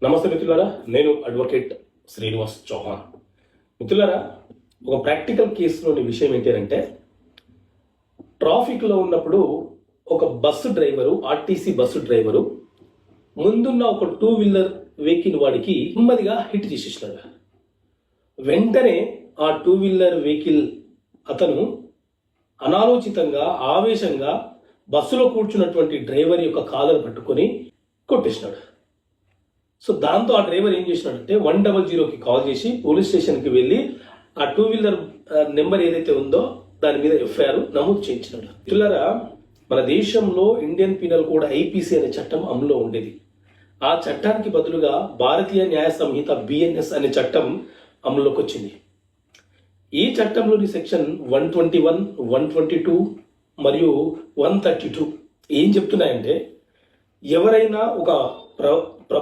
నమస్తే మిత్రులారా, నేను అడ్వకేట్ శ్రీనివాస్ చౌహాన్. మిత్రులారా, ఒక ప్రాక్టికల్ కేసులోని విషయం ఏంటంటే, ట్రాఫిక్లో ఉన్నప్పుడు ఒక bus driver, RTC bus driver ముందున్న ఒక 2 వీలర్ వెహికల్ వాడికి నెమ్మదిగా హిట్ చేసేసినాడు. వెంటనే ఆ 2 వీలర్ వెహికల్ అతను అనాలోచితంగా, ఆవేశంగా బస్సులో కూర్చున్నటువంటి డ్రైవర్ యొక్క కాలర్ పట్టుకొని కొట్టేసినాడు. సో దాంతో ఆ డ్రైవర్ ఏం చేసినాడంటే 100కి కాల్ చేసి పోలీస్ స్టేషన్కి వెళ్ళి ఆ 2 వీలర్ నెంబర్ ఏదైతే ఉందో దాని మీద ఎఫ్ఐఆర్ నమోదు చేయించినాడు. మిత్రులారా, మన దేశంలో ఇండియన్ పీనల్ కోడ్ ఐపీసీ అనే చట్టం అమలులో ఉండేది. ఆ చట్టానికి బదులుగా భారతీయ న్యాయ సంహిత బిఎన్ఎస్ అనే చట్టం అమలులోకి వచ్చింది. ఈ చట్టంలోని సెక్షన్ 121, 122 మరియు 132 ఏం చెప్తున్నాయంటే, ఎవరైనా ఒక ప్రభుత్వ